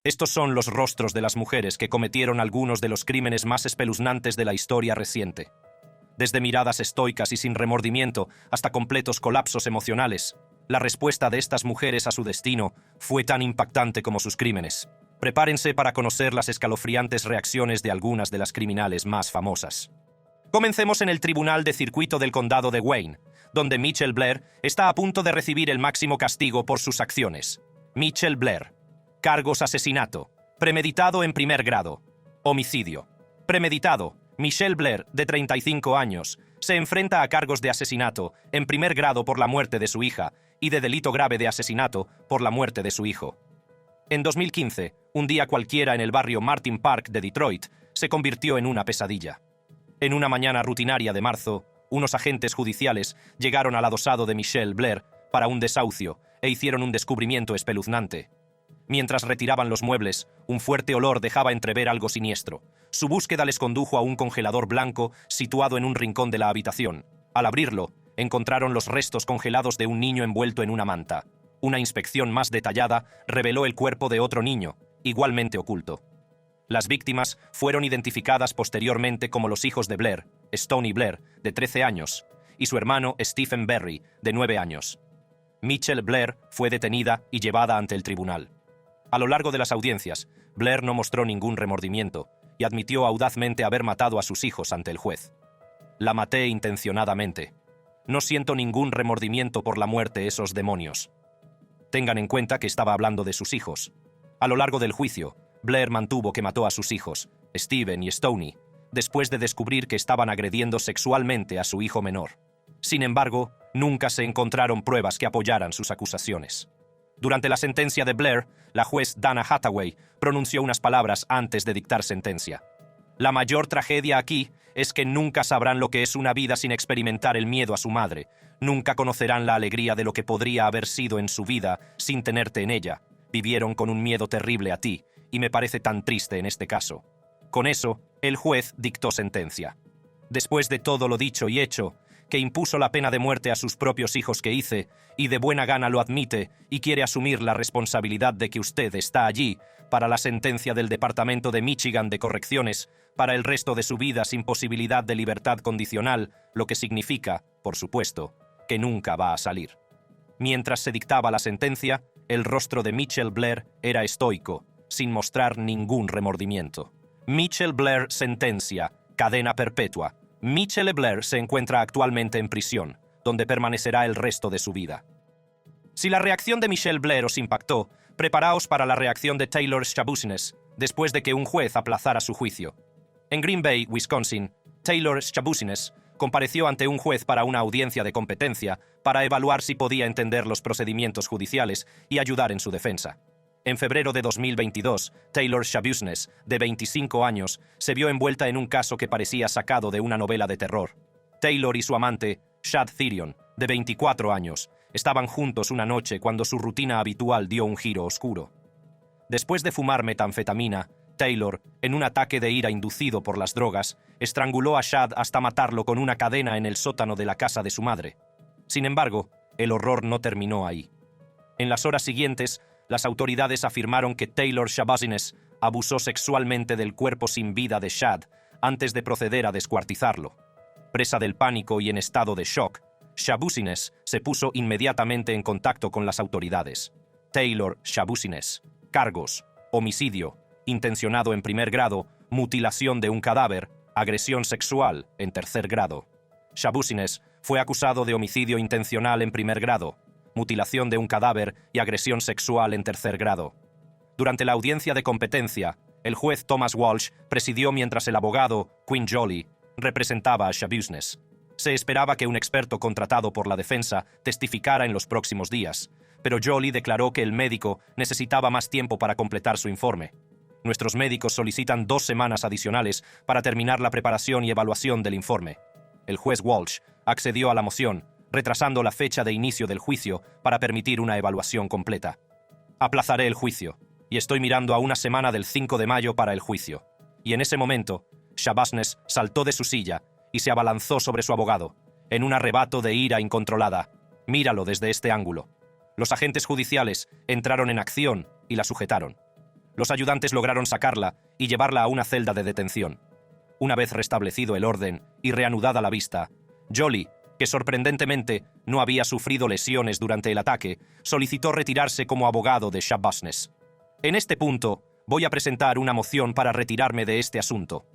Estos son los rostros de las mujeres que cometieron algunos de los crímenes más espeluznantes de la historia reciente. Desde miradas estoicas y sin remordimiento hasta completos colapsos emocionales, la respuesta de estas mujeres a su destino fue tan impactante como sus crímenes. Prepárense para conocer las escalofriantes reacciones de algunas de las criminales más famosas. Comencemos en el Tribunal de Circuito del Condado de Wayne, donde Michelle Blair está a punto de recibir el máximo castigo por sus acciones. Michelle Blair. Cargos: asesinato. Premeditado en primer grado. Homicidio. Premeditado. Michelle Blair, de 35 años, se enfrenta a cargos de asesinato en primer grado por la muerte de su hija y de delito grave de asesinato por la muerte de su hijo. En 2015, un día cualquiera en el barrio Martin Park de Detroit se convirtió en una pesadilla. En una mañana rutinaria de marzo, unos agentes judiciales llegaron al adosado de Michelle Blair para un desahucio e hicieron un descubrimiento espeluznante. Mientras retiraban los muebles, un fuerte olor dejaba entrever algo siniestro. Su búsqueda les condujo a un congelador blanco situado en un rincón de la habitación. Al abrirlo, encontraron los restos congelados de un niño envuelto en una manta. Una inspección más detallada reveló el cuerpo de otro niño, igualmente oculto. Las víctimas fueron identificadas posteriormente como los hijos de Blair, Stoney Blair, de 13 años, y su hermano Stephen Berry, de 9 años. Michelle Blair fue detenida y llevada ante el tribunal. A lo largo de las audiencias, Blair no mostró ningún remordimiento y admitió audazmente haber matado a sus hijos ante el juez. La maté intencionadamente. No siento ningún remordimiento por la muerte de esos demonios. Tengan en cuenta que estaba hablando de sus hijos. A lo largo del juicio, Blair mantuvo que mató a sus hijos, Steven y Stoney, después de descubrir que estaban agrediendo sexualmente a su hijo menor. Sin embargo, nunca se encontraron pruebas que apoyaran sus acusaciones. Durante la sentencia de Blair, la juez Dana Hathaway pronunció unas palabras antes de dictar sentencia. La mayor tragedia aquí es que nunca sabrán lo que es una vida sin experimentar el miedo a su madre. Nunca conocerán la alegría de lo que podría haber sido en su vida sin tenerte en ella. Vivieron con un miedo terrible a ti, y me parece tan triste en este caso. Con eso, el juez dictó sentencia. Después de todo lo dicho y hecho, que impuso la pena de muerte a sus propios hijos que hice, y de buena gana lo admite y quiere asumir la responsabilidad de que usted está allí para la sentencia del Departamento de Michigan de Correcciones para el resto de su vida sin posibilidad de libertad condicional, lo que significa, por supuesto, que nunca va a salir. Mientras se dictaba la sentencia, el rostro de Michelle Blair era estoico, sin mostrar ningún remordimiento. Michelle Blair sentencia, cadena perpetua. Michelle Blair se encuentra actualmente en prisión, donde permanecerá el resto de su vida. Si la reacción de Michelle Blair os impactó, preparaos para la reacción de Taylor Schabushines, después de que un juez aplazara su juicio. En Green Bay, Wisconsin, Taylor Schabushines compareció ante un juez para una audiencia de competencia para evaluar si podía entender los procedimientos judiciales y ayudar en su defensa. En febrero de 2022, Taylor Schabushines, de 25 años, se vio envuelta en un caso que parecía sacado de una novela de terror. Taylor y su amante, Chad Therion, de 24 años, estaban juntos una noche cuando su rutina habitual dio un giro oscuro. Después de fumar metanfetamina, Taylor, en un ataque de ira inducido por las drogas, estranguló a Chad hasta matarlo con una cadena en el sótano de la casa de su madre. Sin embargo, el horror no terminó ahí. En las horas siguientes, las autoridades afirmaron que Taylor Schabushines abusó sexualmente del cuerpo sin vida de Chad antes de proceder a descuartizarlo. Presa del pánico y en estado de shock, Schabushines se puso inmediatamente en contacto con las autoridades. Taylor Schabushines. Cargos: homicidio, intencionado en primer grado, mutilación de un cadáver, agresión sexual en tercer grado. Schabushines fue acusado de homicidio intencional en primer grado, mutilación de un cadáver y agresión sexual en tercer grado. Durante la audiencia de competencia, el juez Thomas Walsh presidió mientras el abogado, Quinn Jolley, representaba a Schabushines. Se esperaba que un experto contratado por la defensa testificara en los próximos días, pero Jolley declaró que el médico necesitaba más tiempo para completar su informe. Nuestros médicos solicitan 2 semanas adicionales para terminar la preparación y evaluación del informe. El juez Walsh accedió a la moción, retrasando la fecha de inicio del juicio para permitir una evaluación completa. Aplazaré el juicio, y estoy mirando a una semana del 5 de mayo para el juicio. Y en ese momento, Schabushines saltó de su silla y se abalanzó sobre su abogado, en un arrebato de ira incontrolada. Míralo desde este ángulo. Los agentes judiciales entraron en acción y la sujetaron. Los ayudantes lograron sacarla y llevarla a una celda de detención. Una vez restablecido el orden y reanudada la vista, Jolie, que sorprendentemente no había sufrido lesiones durante el ataque, solicitó retirarse como abogado de Shabaznes. En este punto, voy a presentar una moción para retirarme de este asunto.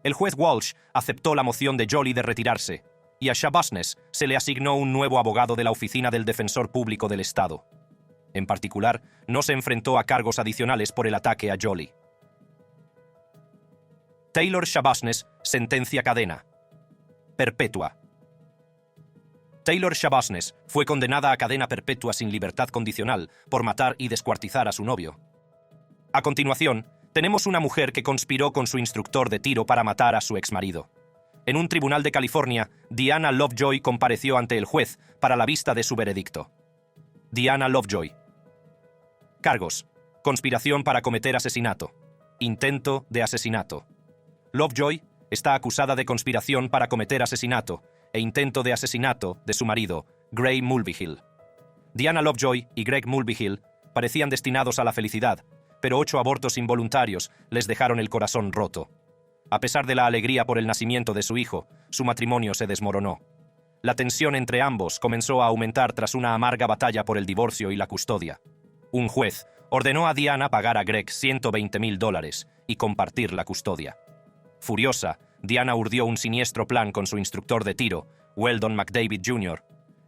El juez Walsh aceptó la moción de Jolie de retirarse, y a Shabaznes se le asignó un nuevo abogado de la Oficina del Defensor Público del Estado. En particular, no se enfrentó a cargos adicionales por el ataque a Jolie. Taylor Shabaznes sentencia cadena perpetua. Taylor Shabaznes fue condenada a cadena perpetua sin libertad condicional por matar y descuartizar a su novio. A continuación, tenemos una mujer que conspiró con su instructor de tiro para matar a su exmarido. En un tribunal de California, Diana Lovejoy compareció ante el juez para la vista de su veredicto. Diana Lovejoy. Cargos: conspiración para cometer asesinato. Intento de asesinato. Lovejoy está acusada de conspiración para cometer asesinato e intento de asesinato de su marido, Gray Mulvihill. Diana Lovejoy y Greg Mulvihill parecían destinados a la felicidad, pero 8 abortos involuntarios les dejaron el corazón roto. A pesar de la alegría por el nacimiento de su hijo, su matrimonio se desmoronó. La tensión entre ambos comenzó a aumentar tras una amarga batalla por el divorcio y la custodia. Un juez ordenó a Diana pagar a Greg $120,000 y compartir la custodia. Furiosa, Diana urdió un siniestro plan con su instructor de tiro, Weldon McDavid Jr.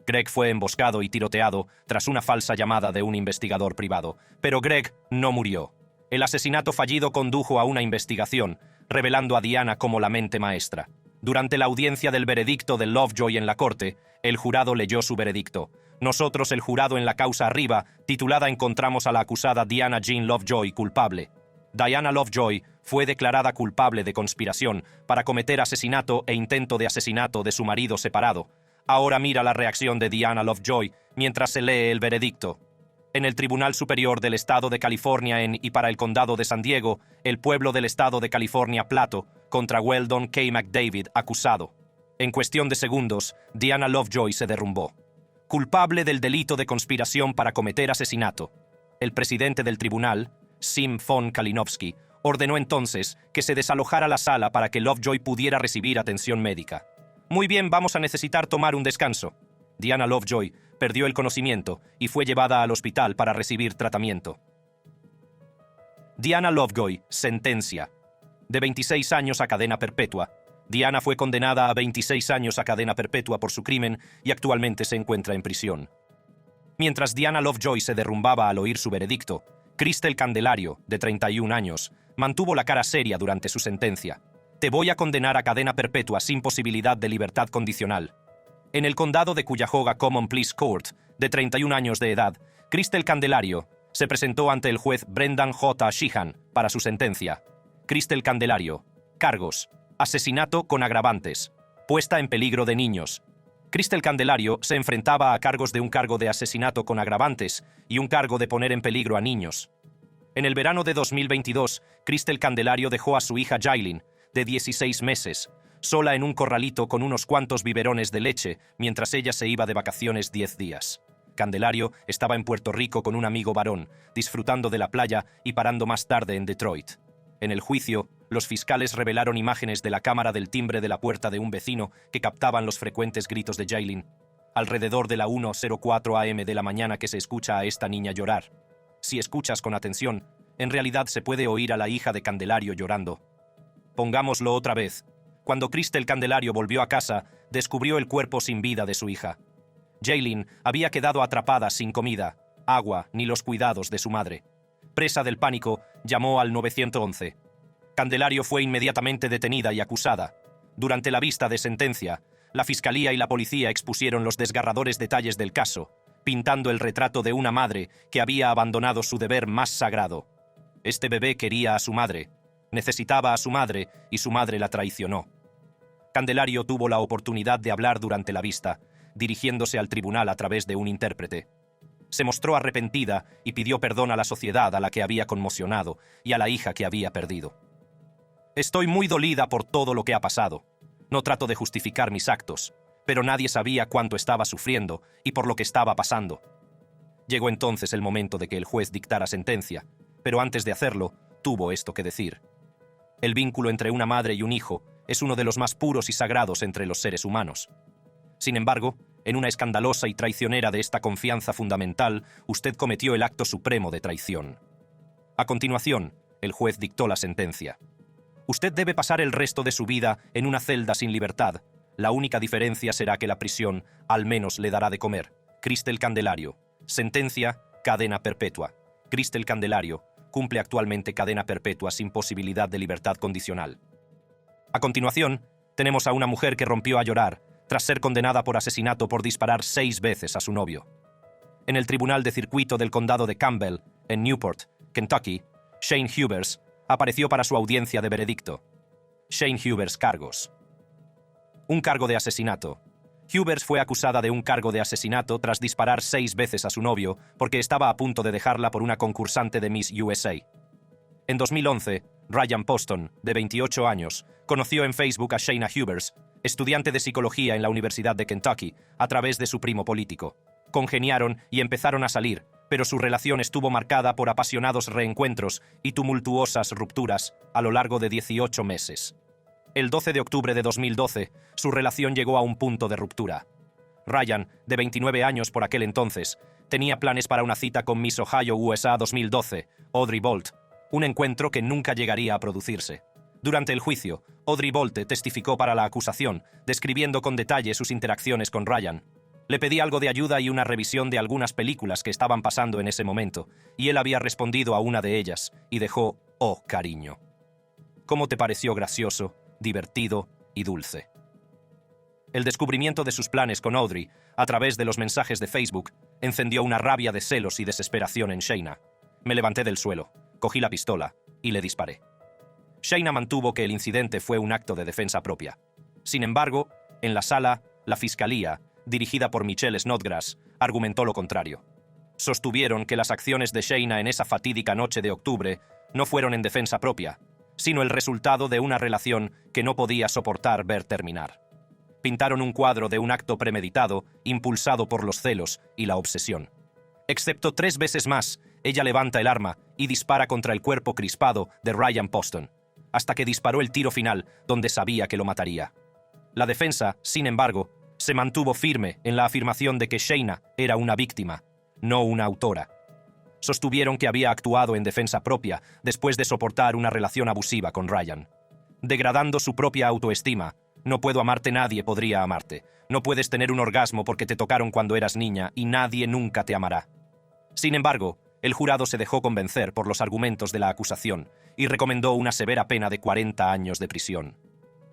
Greg fue emboscado y tiroteado tras una falsa llamada de un investigador privado, pero Greg no murió. El asesinato fallido condujo a una investigación, revelando a Diana como la mente maestra. Durante la audiencia del veredicto de Lovejoy en la corte, el jurado leyó su veredicto. Nosotros, el jurado, en la causa arriba, titulada, encontramos a la acusada Diana Jean Lovejoy culpable. Diana Lovejoy fue declarada culpable de conspiración para cometer asesinato e intento de asesinato de su marido separado. Ahora mira la reacción de Diana Lovejoy mientras se lee el veredicto. En el Tribunal Superior del Estado de California y para el Condado de San Diego, el pueblo del Estado de California Plato, contra Weldon K. McDavid, acusado. En cuestión de segundos, Diana Lovejoy se derrumbó. Culpable del delito de conspiración para cometer asesinato. El presidente del tribunal, Sim von Kalinowski, ordenó entonces que se desalojara la sala para que Lovejoy pudiera recibir atención médica. Muy bien, vamos a necesitar tomar un descanso. Diana Lovejoy perdió el conocimiento y fue llevada al hospital para recibir tratamiento. Diana Lovejoy, sentencia. De 26 años a cadena perpetua. Diana fue condenada a 26 años a cadena perpetua por su crimen y actualmente se encuentra en prisión. Mientras Diana Lovejoy se derrumbaba al oír su veredicto, Cristel Candelario, de 31 años, mantuvo la cara seria durante su sentencia. Te voy a condenar a cadena perpetua sin posibilidad de libertad condicional. En el condado de Cuyahoga Common Pleas Court, de 31 años de edad, Cristel Candelario se presentó ante el juez Brendan J. Sheehan para su sentencia. Cristel Candelario. Cargos: asesinato con agravantes. Puesta en peligro de niños. Cristel Candelario se enfrentaba a cargos de un cargo de asesinato con agravantes y un cargo de poner en peligro a niños. En el verano de 2022, Cristel Candelario dejó a su hija Jaylin, de 16 meses, sola en un corralito con unos cuantos biberones de leche mientras ella se iba de vacaciones 10 días. Candelario estaba en Puerto Rico con un amigo varón, disfrutando de la playa y parando más tarde en Detroit. En el juicio, los fiscales revelaron imágenes de la cámara del timbre de la puerta de un vecino que captaban los frecuentes gritos de Jaylin. Alrededor de la 1:04 a.m. de la mañana que se escucha a esta niña llorar. Si escuchas con atención, en realidad se puede oír a la hija de Candelario llorando. Pongámoslo otra vez. Cuando Cristel Candelario volvió a casa, descubrió el cuerpo sin vida de su hija. Jaylin había quedado atrapada sin comida, agua ni los cuidados de su madre. Presa del pánico, llamó al 911. Candelario fue inmediatamente detenida y acusada. Durante la vista de sentencia, la fiscalía y la policía expusieron los desgarradores detalles del caso, pintando el retrato de una madre que había abandonado su deber más sagrado. Este bebé quería a su madre, necesitaba a su madre y su madre la traicionó. Candelario tuvo la oportunidad de hablar durante la vista, dirigiéndose al tribunal a través de un intérprete. Se mostró arrepentida y pidió perdón a la sociedad a la que había conmocionado y a la hija que había perdido. Estoy muy dolida por todo lo que ha pasado. No trato de justificar mis actos, pero nadie sabía cuánto estaba sufriendo y por lo que estaba pasando. Llegó entonces el momento de que el juez dictara sentencia, pero antes de hacerlo, tuvo esto que decir. El vínculo entre una madre y un hijo es uno de los más puros y sagrados entre los seres humanos. Sin embargo, en una escandalosa y traicionera de esta confianza fundamental, usted cometió el acto supremo de traición. A continuación, el juez dictó la sentencia. Usted debe pasar el resto de su vida en una celda sin libertad. La única diferencia será que la prisión al menos le dará de comer. Cristel Candelario. Sentencia: cadena perpetua. Cristel Candelario cumple actualmente cadena perpetua sin posibilidad de libertad condicional. A continuación, tenemos a una mujer que rompió a llorar tras ser condenada por asesinato por disparar 6 veces a su novio. En el Tribunal de Circuito del Condado de Campbell, en Newport, Kentucky, Shane Hubers apareció para su audiencia de veredicto. Shane Hubers cargos. Un cargo de asesinato. Hubers fue acusada de un cargo de asesinato tras disparar 6 veces a su novio porque estaba a punto de dejarla por una concursante de Miss USA. En 2011, Ryan Poston, de 28 años, conoció en Facebook a Shayna Hubers, estudiante de psicología en la Universidad de Kentucky, a través de su primo político. Congeniaron y empezaron a salir, pero su relación estuvo marcada por apasionados reencuentros y tumultuosas rupturas a lo largo de 18 meses. El 12 de octubre de 2012, su relación llegó a un punto de ruptura. Ryan, de 29 años por aquel entonces, tenía planes para una cita con Miss Ohio USA 2012, Audrey Bolt, un encuentro que nunca llegaría a producirse. Durante el juicio, Audrey Bolte testificó para la acusación, describiendo con detalle sus interacciones con Ryan. Le pedí algo de ayuda y una revisión de algunas películas que estaban pasando en ese momento, y él había respondido a una de ellas, y dejó: «Oh, cariño». ¿Cómo te pareció gracioso, divertido y dulce? El descubrimiento de sus planes con Audrey, a través de los mensajes de Facebook, encendió una rabia de celos y desesperación en Shayna. Me levanté del suelo, cogí la pistola y le disparé. Shayna mantuvo que el incidente fue un acto de defensa propia. Sin embargo, en la sala, la fiscalía, dirigida por Michelle Snodgrass, argumentó lo contrario. Sostuvieron que las acciones de Shayna en esa fatídica noche de octubre no fueron en defensa propia, sino el resultado de una relación que no podía soportar ver terminar. Pintaron un cuadro de un acto premeditado, impulsado por los celos y la obsesión. Excepto 3 veces más, ella levanta el arma y dispara contra el cuerpo crispado de Ryan Poston, hasta que disparó el tiro final donde sabía que lo mataría. La defensa, sin embargo, se mantuvo firme en la afirmación de que Shayna era una víctima, no una autora. Sostuvieron que había actuado en defensa propia después de soportar una relación abusiva con Ryan. Degradando su propia autoestima: «No puedo amarte, nadie podría amarte. No puedes tener un orgasmo porque te tocaron cuando eras niña y nadie nunca te amará». Sin embargo, el jurado se dejó convencer por los argumentos de la acusación y recomendó una severa pena de 40 años de prisión.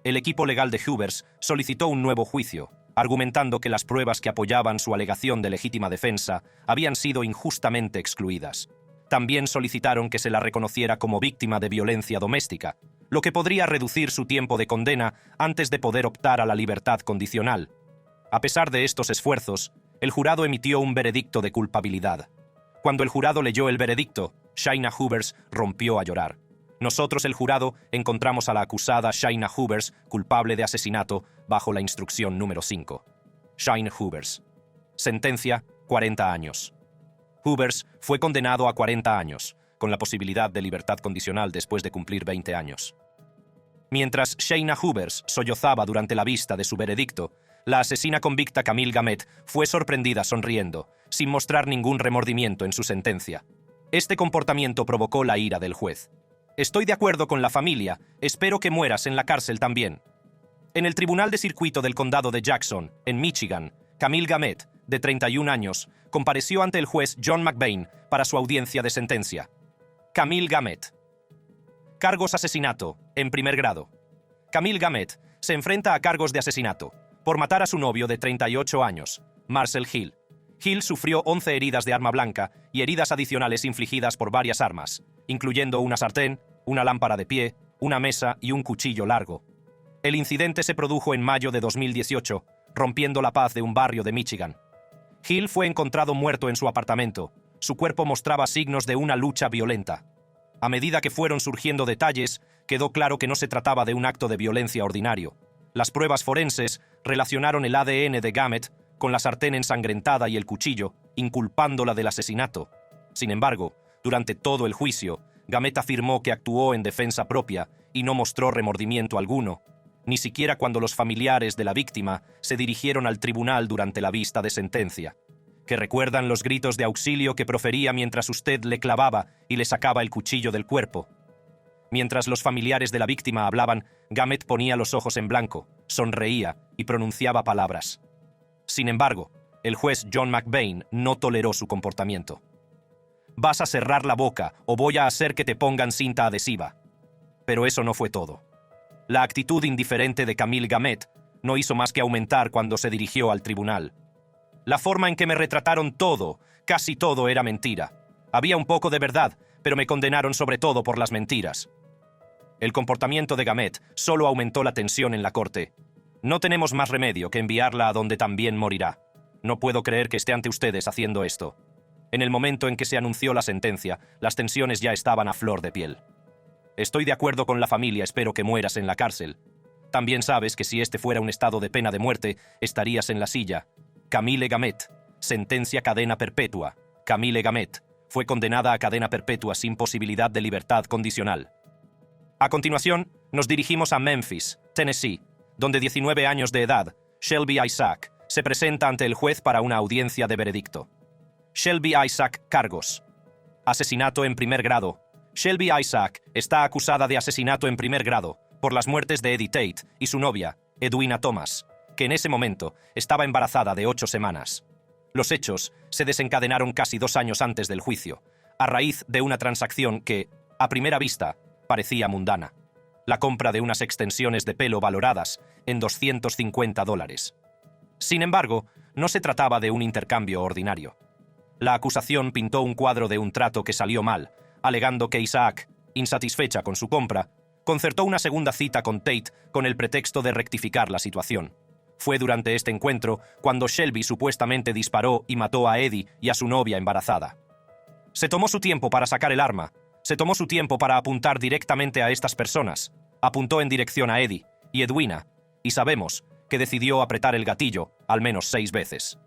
El equipo legal de Hubers solicitó un nuevo juicio, argumentando que las pruebas que apoyaban su alegación de legítima defensa habían sido injustamente excluidas. También solicitaron que se la reconociera como víctima de violencia doméstica, lo que podría reducir su tiempo de condena antes de poder optar a la libertad condicional. A pesar de estos esfuerzos, el jurado emitió un veredicto de culpabilidad. Cuando el jurado leyó el veredicto, Shayna Hubers rompió a llorar. Nosotros, el jurado, encontramos a la acusada Shayna Hubers culpable de asesinato bajo la instrucción número 5. Shayna Hubers. Sentencia: 40 años. Hubers fue condenado a 40 años, con la posibilidad de libertad condicional después de cumplir 20 años. Mientras Shayna Hubers sollozaba durante la vista de su veredicto, la asesina convicta Camille Gamet fue sorprendida sonriendo, sin mostrar ningún remordimiento en su sentencia. Este comportamiento provocó la ira del juez. «Estoy de acuerdo con la familia, espero que mueras en la cárcel también». En el Tribunal de Circuito del Condado de Jackson, en Michigan, Camille Gamet, de 31 años, compareció ante el juez John McBain para su audiencia de sentencia. Camille Gamet. Cargos: asesinato, en primer grado. Camille Gamet se enfrenta a cargos de asesinato por matar a su novio de 38 años, Marcel Hill. Hill sufrió 11 heridas de arma blanca y heridas adicionales infligidas por varias armas, incluyendo una sartén, una lámpara de pie, una mesa y un cuchillo largo. El incidente se produjo en mayo de 2018, rompiendo la paz de un barrio de Michigan. Hill fue encontrado muerto en su apartamento. Su cuerpo mostraba signos de una lucha violenta. A medida que fueron surgiendo detalles, quedó claro que no se trataba de un acto de violencia ordinario. Las pruebas forenses relacionaron el ADN de Gamet con la sartén ensangrentada y el cuchillo, inculpándola del asesinato. Sin embargo, Durante todo el juicio, Gamet afirmó que actuó en defensa propia y no mostró remordimiento alguno, ni siquiera cuando los familiares de la víctima se dirigieron al tribunal durante la vista de sentencia. ¿Que recuerdan los gritos de auxilio que profería mientras usted le clavaba y le sacaba el cuchillo del cuerpo? Mientras los familiares de la víctima hablaban, Gamet ponía los ojos en blanco, sonreía y pronunciaba palabras. Sin embargo, el juez John McBain no toleró su comportamiento. «Vas a cerrar la boca o voy a hacer que te pongan cinta adhesiva». Pero eso no fue todo. La actitud indiferente de Camille Gamet no hizo más que aumentar cuando se dirigió al tribunal. La forma en que me retrataron todo, casi todo era mentira. Había un poco de verdad, pero me condenaron sobre todo por las mentiras. El comportamiento de Gamet solo aumentó la tensión en la corte. No tenemos más remedio que enviarla a donde también morirá. No puedo creer que esté ante ustedes haciendo esto. En el momento en que se anunció la sentencia, las tensiones ya estaban a flor de piel. Estoy de acuerdo con la familia, espero que mueras en la cárcel. También sabes que si este fuera un estado de pena de muerte, estarías en la silla. Camille Gamet, sentencia cadena perpetua. Camille Gamet fue condenada a cadena perpetua sin posibilidad de libertad condicional. A continuación, nos dirigimos a Memphis, Tennessee, donde 19 años de edad, Shelby Isaac, se presenta ante el juez para una audiencia de veredicto. Shelby Isaac, cargos. Asesinato en primer grado. Shelby Isaac está acusada de asesinato en primer grado por las muertes de Eddie Tate y su novia, Edwina Thomas, que en ese momento estaba embarazada de 8 semanas. Los hechos se desencadenaron casi 2 años antes del juicio, a raíz de una transacción que, a primera vista, parecía mundana: la compra de unas extensiones de pelo valoradas en $250. Sin embargo, no se trataba de un intercambio ordinario. La acusación pintó un cuadro de un trato que salió mal, alegando que Isaac, insatisfecha con su compra, concertó una segunda cita con Tate con el pretexto de rectificar la situación. Fue durante este encuentro cuando Shelby supuestamente disparó y mató a Eddie y a su novia embarazada. Se tomó su tiempo para sacar el arma, se tomó su tiempo para apuntar directamente a estas personas, apuntó en dirección a Eddie y Edwina, y sabemos que decidió apretar el gatillo al menos 6 veces.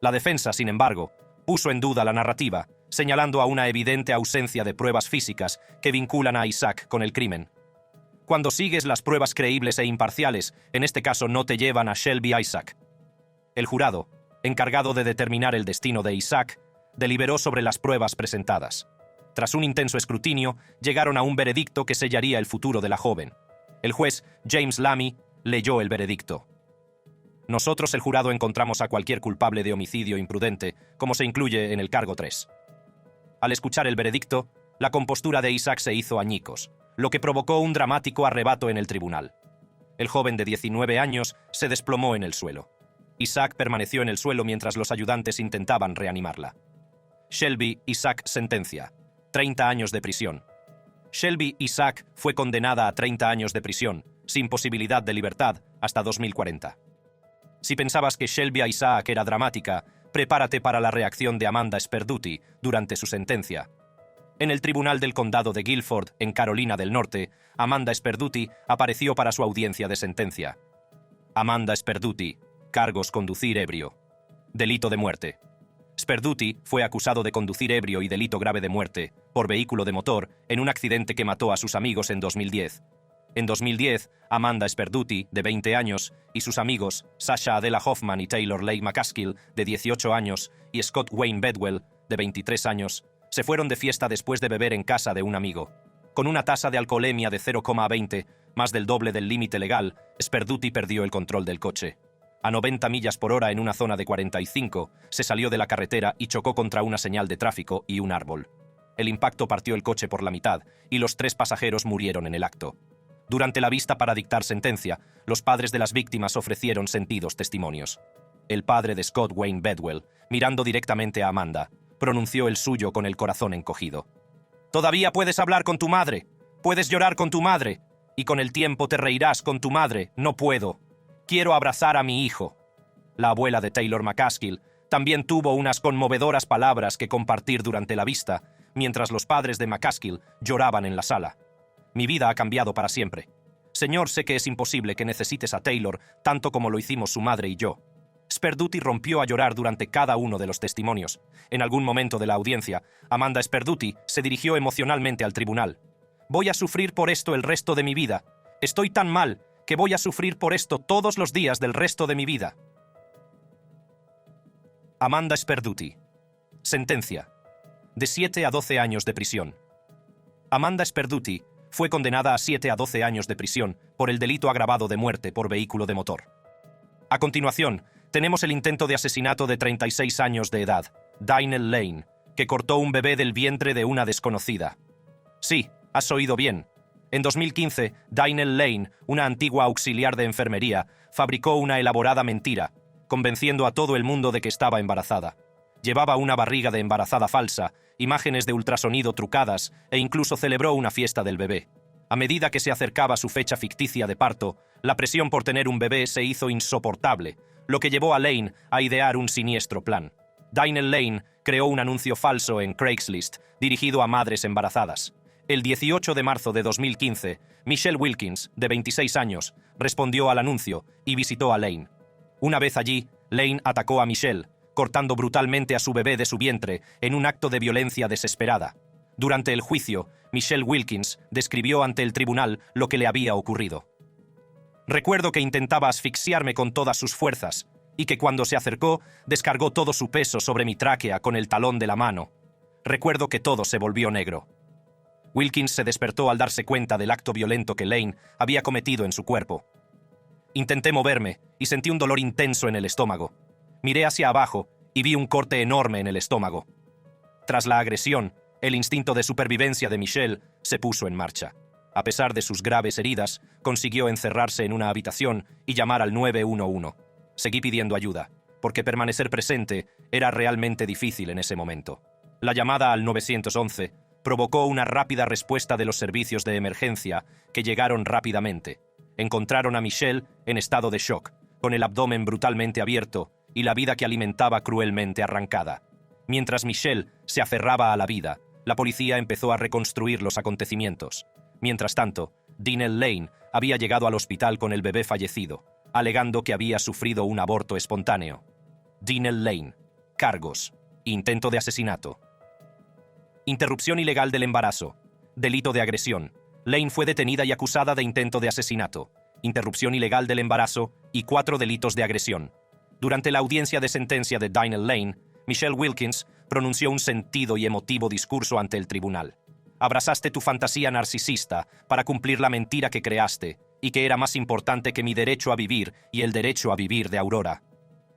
La defensa, sin embargo, puso en duda la narrativa, señalando a una evidente ausencia de pruebas físicas que vinculan a Isaac con el crimen. Cuando sigues las pruebas creíbles e imparciales, en este caso no te llevan a Shelby Isaac. El jurado, encargado de determinar el destino de Isaac, deliberó sobre las pruebas presentadas. Tras un intenso escrutinio, llegaron a un veredicto que sellaría el futuro de la joven. El juez James Lamy leyó el veredicto. Nosotros, el jurado, encontramos a cualquier culpable de homicidio imprudente, como se incluye en el cargo 3. Al escuchar el veredicto, la compostura de Isaac se hizo añicos, lo que provocó un dramático arrebato en el tribunal. El joven de 19 años se desplomó en el suelo. Isaac permaneció en el suelo mientras los ayudantes intentaban reanimarla. Shelby Isaac sentencia: 30 años de prisión. Shelby Isaac fue condenada a 30 años de prisión, sin posibilidad de libertad, hasta 2040. Si pensabas que Shelby Isaac era dramática, prepárate para la reacción de Amanda Sperduti durante su sentencia. En el Tribunal del Condado de Guilford, en Carolina del Norte, Amanda Sperduti apareció para su audiencia de sentencia. Amanda Sperduti, cargos: conducir ebrio. Delito de muerte. Sperduti fue acusado de conducir ebrio y delito grave de muerte, por vehículo de motor, en un accidente que mató a sus amigos en 2010. En 2010, Amanda Sperduti, de 20 años, y sus amigos, Sasha Adela Hoffman y Taylor Leigh McCaskill, de 18 años, y Scott Wayne Bedwell, de 23 años, se fueron de fiesta después de beber en casa de un amigo. Con una tasa de alcoholemia de 0,20, más del doble del límite legal, Sperduti perdió el control del coche. A 90 millas por hora en una zona de 45, se salió de la carretera y chocó contra una señal de tráfico y un árbol. El impacto partió el coche por la mitad y los 3 pasajeros murieron en el acto. Durante la vista para dictar sentencia, los padres de las víctimas ofrecieron sentidos testimonios. El padre de Scott Wayne Bedwell, mirando directamente a Amanda, pronunció el suyo con el corazón encogido. «Todavía puedes hablar con tu madre, puedes llorar con tu madre, y con el tiempo te reirás con tu madre. No puedo. Quiero abrazar a mi hijo». La abuela de Taylor McCaskill también tuvo unas conmovedoras palabras que compartir durante la vista, mientras los padres de McCaskill lloraban en la sala. «Mi vida ha cambiado para siempre. Señor, sé que es imposible que necesites a Taylor tanto como lo hicimos su madre y yo. Sperduti rompió a llorar durante cada uno de los testimonios. En algún momento de la audiencia, Amanda Sperduti se dirigió emocionalmente al tribunal. «Voy a sufrir por esto el resto de mi vida. Estoy tan mal que voy a sufrir por esto todos los días del resto de mi vida». Amanda Sperduti. Sentencia: de 7 a 12 años de prisión. Amanda Sperduti fue condenada a 7 a 12 años de prisión por el delito agravado de muerte por vehículo de motor. A continuación, tenemos el intento de asesinato de 36 años de edad, Dynel Lane, que cortó un bebé del vientre de una desconocida. Sí, has oído bien. En 2015, Dynel Lane, una antigua auxiliar de enfermería, fabricó una elaborada mentira, convenciendo a todo el mundo de que estaba embarazada. Llevaba una barriga de embarazada falsa, imágenes de ultrasonido trucadas e incluso celebró una fiesta del bebé. A medida que se acercaba su fecha ficticia de parto, la presión por tener un bebé se hizo insoportable, lo que llevó a Lane a idear un siniestro plan. Dynel Lane creó un anuncio falso en Craigslist dirigido a madres embarazadas. El 18 de marzo de 2015, Michelle Wilkins, de 26 años, respondió al anuncio y visitó a Lane. Una vez allí, Lane atacó a Michelle, cortando brutalmente a su bebé de su vientre en un acto de violencia desesperada. Durante el juicio, Michelle Wilkins describió ante el tribunal lo que le había ocurrido. «Recuerdo que intentaba asfixiarme con todas sus fuerzas y que cuando se acercó, descargó todo su peso sobre mi tráquea con el talón de la mano. Recuerdo que todo se volvió negro». Wilkins se despertó al darse cuenta del acto violento que Lane había cometido en su cuerpo. «Intenté moverme y sentí un dolor intenso en el estómago. Miré hacia abajo y vi un corte enorme en el estómago. Tras la agresión, el instinto de supervivencia de Michelle se puso en marcha. A pesar de sus graves heridas, consiguió encerrarse en una habitación y llamar al 911. Seguí pidiendo ayuda, porque permanecer presente era realmente difícil en ese momento. La llamada al 911 provocó una rápida respuesta de los servicios de emergencia, que llegaron rápidamente. Encontraron a Michelle en estado de shock, con el abdomen brutalmente abierto y la vida que alimentaba cruelmente arrancada. Mientras Michelle se aferraba a la vida, la policía empezó a reconstruir los acontecimientos. Mientras tanto, Dynel Lane había llegado al hospital con el bebé fallecido, alegando que había sufrido un aborto espontáneo. Dynel Lane. Cargos: intento de asesinato. Interrupción ilegal del embarazo. Delito de agresión. Lane fue detenida y acusada de intento de asesinato, interrupción ilegal del embarazo y 4 delitos de agresión. Durante la audiencia de sentencia de Dynel Lane, Michelle Wilkins pronunció un sentido y emotivo discurso ante el tribunal. «Abrazaste tu fantasía narcisista para cumplir la mentira que creaste y que era más importante que mi derecho a vivir y el derecho a vivir de Aurora».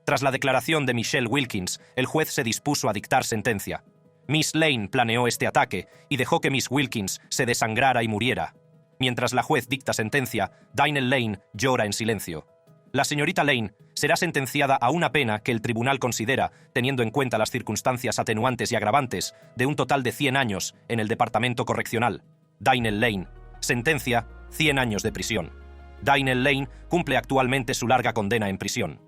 Tras la declaración de Michelle Wilkins, el juez se dispuso a dictar sentencia. Miss Lane planeó este ataque y dejó que Miss Wilkins se desangrara y muriera. Mientras la juez dicta sentencia, Dynel Lane llora en silencio. La señorita Lane será sentenciada a una pena que el tribunal considera, teniendo en cuenta las circunstancias atenuantes y agravantes, de un total de 100 años en el departamento correccional. Dynel Lane. Sentencia: 100 años de prisión. Dynel Lane cumple actualmente su larga condena en prisión.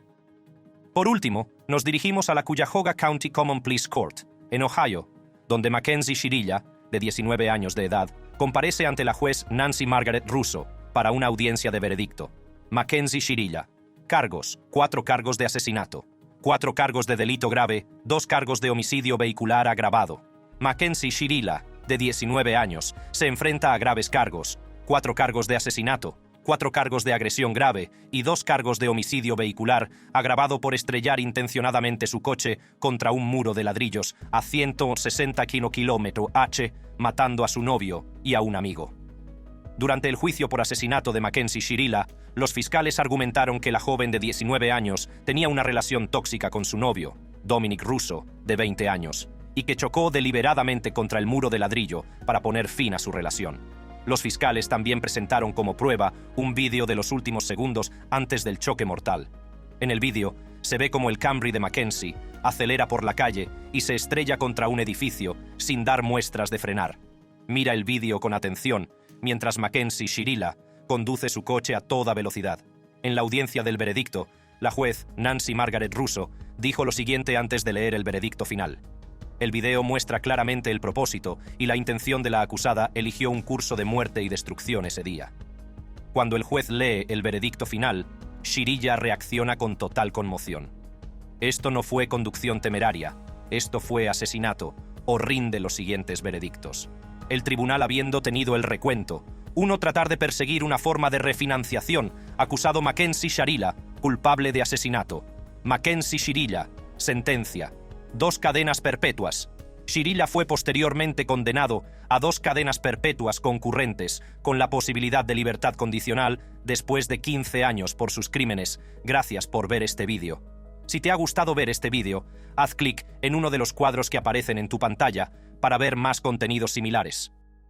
Por último, nos dirigimos a la Cuyahoga County Common Pleas Court, en Ohio, donde Mackenzie Shirilla, de 19 años de edad, comparece ante la juez Nancy Margaret Russo para una audiencia de veredicto. Mackenzie Shirilla. Cargos: 4 cargos de asesinato, 4 cargos de delito grave, 2 cargos de homicidio vehicular agravado. Mackenzie Shirilla, de 19 años, se enfrenta a graves cargos: 4 cargos de asesinato, 4 cargos de agresión grave y 2 cargos de homicidio vehicular agravado por estrellar intencionadamente su coche contra un muro de ladrillos a 160 km/h, matando a su novio y a un amigo. Durante el juicio por asesinato de Mackenzie Shirilla, los fiscales argumentaron que la joven de 19 años tenía una relación tóxica con su novio, Dominic Russo, de 20 años, y que chocó deliberadamente contra el muro de ladrillo para poner fin a su relación. Los fiscales también presentaron como prueba un vídeo de los últimos segundos antes del choque mortal. En el vídeo, se ve como el Camry de Mackenzie acelera por la calle y se estrella contra un edificio sin dar muestras de frenar. Mira el vídeo con atención mientras Mackenzie Shirilla conduce su coche a toda velocidad. En la audiencia del veredicto, la juez Nancy Margaret Russo dijo lo siguiente antes de leer el veredicto final. El video muestra claramente el propósito y la intención de la acusada eligió un curso de muerte y destrucción ese día. Cuando el juez lee el veredicto final, Shirilla reacciona con total conmoción. Esto no fue conducción temeraria, esto fue asesinato, o rinde los siguientes veredictos. El tribunal habiendo tenido el recuento, 1. Tratar de perseguir una forma de refinanciación, acusado Mackenzie Sharila, culpable de asesinato. Mackenzie Shirilla, sentencia. 2 cadenas perpetuas. Shirilla fue posteriormente condenado a 2 cadenas perpetuas concurrentes, con la posibilidad de libertad condicional después de 15 años por sus crímenes. Gracias por ver este vídeo. Si te ha gustado ver este vídeo, haz clic en uno de los cuadros que aparecen en tu pantalla para ver más contenidos similares.